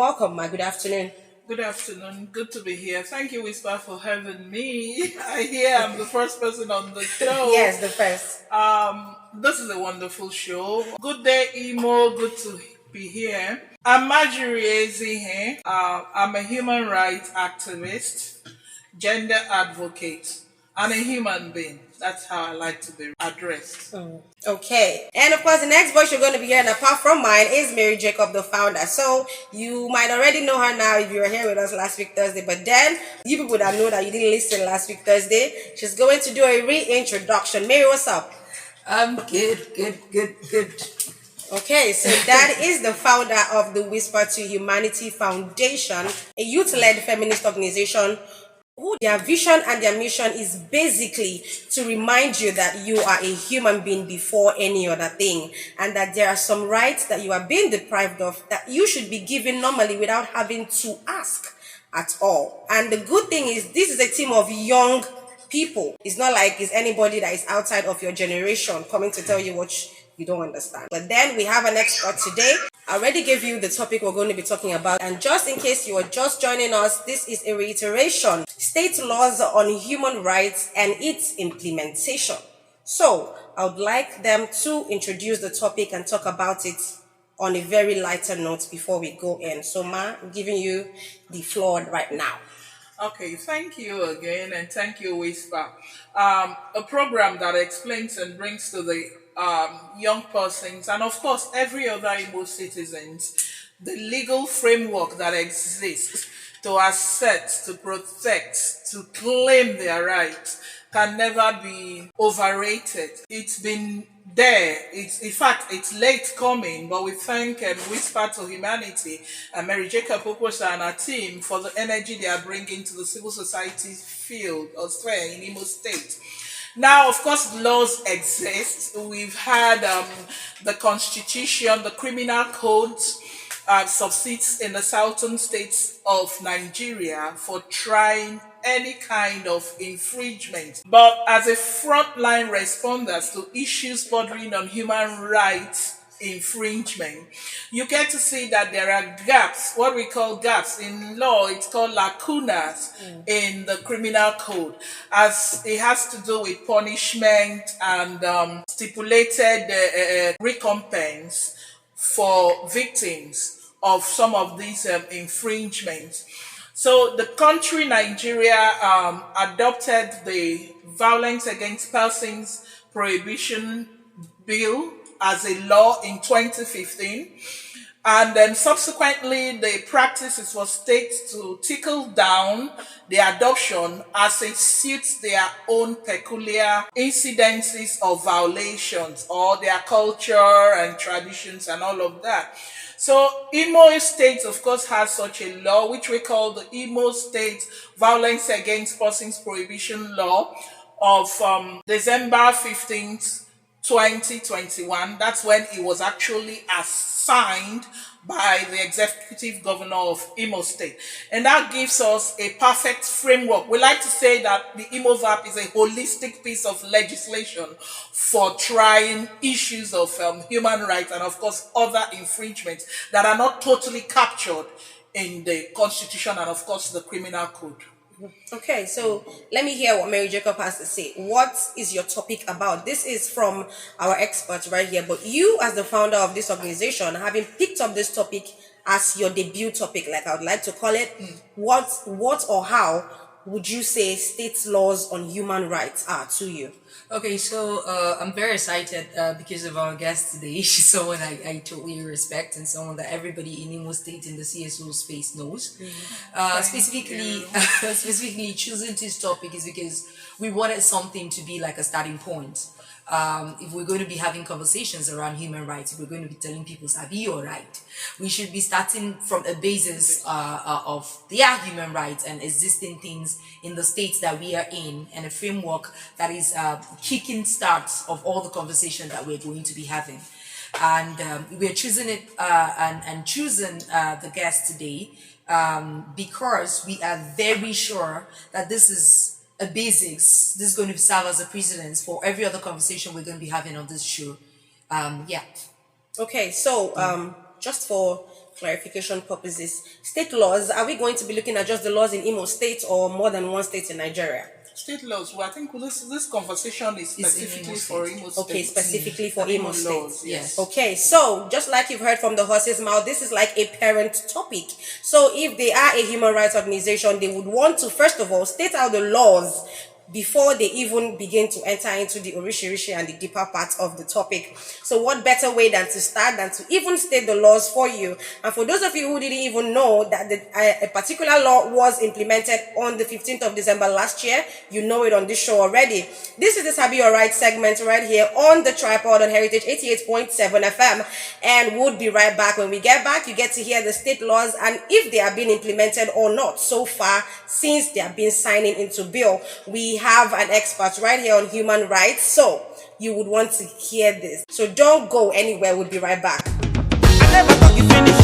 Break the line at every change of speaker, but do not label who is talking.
welcome, my good afternoon.
Good afternoon. Good to be here. Thank you, Whisper, for having me. I hear I'm the first person on the show.
Yes, the first.
This is a wonderful show. Good day, Emo. Good to be here. I'm Marjorie Ezihe. I'm a human rights activist, gender advocate, and a human being. That's how I like to be addressed.
Okay. And of course, the next voice you're going to be hearing, apart from mine, is Mary Jacob, the founder. So you might already know her now if you were here with us last week, Thursday. But then, you people that know that you didn't listen last week, Thursday, she's going to do a reintroduction. Mary, what's up?
I'm good.
Okay, so that is the founder of the Whisper to Humanity Foundation, a youth-led feminist organization who their vision and their mission is basically to remind you that you are a human being before any other thing, and that there are some rights that you are being deprived of that you should be given normally without having to ask at all. And the good thing is this is a team of young people. It's not like it's anybody that is outside of your generation coming to tell you what you don't understand. But then we have an expert today. I already gave you the topic we're going to be talking about. And just in case you are just joining us, this is a reiteration. State laws on human rights and its implementation. So I would like them to introduce the topic and talk about it on a very lighter note before we go in. So Ma, I'm giving you the floor right now.
Okay, thank you again, and thank you, Whisper. A program that explains and brings to the young persons, and of course every other Igbo citizens, the legal framework that exists to assert, to protect, to claim their rights can never be overrated. It's been there. It's in fact it's late coming, but we thank and Whisper to Humanity and Mary Jacob Oposa and her team for the energy they are bringing to the civil society field or sphere in Imo State. Now, of course, laws exist. We've had the Constitution, the criminal codes subsists in the southern states of Nigeria for trying any kind of infringement. But as a frontline responders to issues bordering on human rights infringement, you get to see that there are gaps, what we call gaps in law. It's called lacunas in the criminal code, as it has to do with punishment and stipulated recompense for victims of some of these infringements. So the country Nigeria adopted the Violence Against Persons Prohibition Bill as a law in 2015. And then subsequently, the practice is for states to trickle down the adoption as it suits their own peculiar incidences of violations or their culture and traditions and all of that. So Imo State, of course, has such a law, which we call the Imo State Violence Against Persons Prohibition Law of December 15th, 2021. That's when it was actually assigned by the executive governor of Imo State. And that gives us a perfect framework. We like to say that the Imo VAP is a holistic piece of legislation for trying issues of human rights and, of course, other infringements that are not totally captured in the Constitution and, of course, the criminal code.
Okay, so let me hear what Mary Jacob has to say. What is your topic about? This is from our experts right here, but you, as the founder of this organization, having picked up this topic as your debut topic, like I would like to call it, what or how would you say state laws on human rights are to you?
Okay, so I'm very excited because of our guest today. She's someone I totally respect and someone that everybody in Imo State in the CSO space knows. Specifically choosing this topic is because we wanted something to be like a starting point. If we're going to be having conversations around human rights, if we're going to be telling people, Sabi Your Right, we should be starting from a basis of their human rights and existing things in the states that we are in, and a framework that is kicking starts of all the conversation that we're going to be having. And we're choosing it and choosing the guest today because we are very sure that this is a basics. This is going to serve as a precedence for every other conversation we're going to be having on this show. Yeah.
Okay, so just for clarification purposes. State laws, are we going to be looking at just the laws in Imo State or more than one state in Nigeria?
State laws. Well, I think this conversation is specifically for Imo State.
Okay, specifically for Imo State.
Laws, yes.
Okay, so just like you've heard from the horse's mouth, this is like a parent topic. So if they are a human rights organization, they would want to, first of all, state out the laws before they even begin to enter into the orishi and the deeper parts of the topic. So what better way than to start than to even state the laws for you? And for those of you who didn't even know that a particular law was implemented on the 15th of December last year, you know it on this show already. This is the Sabi Your Right segment right here on the tripod on Heritage 88.7 FM. And we'll be right back. When we get back, you get to hear the state laws and if they are being implemented or not so far since they have been signing into bill. We have an expert right here on human rights, so you would want to hear this. So don't go anywhere. We'll be right back.
I never thought you finished.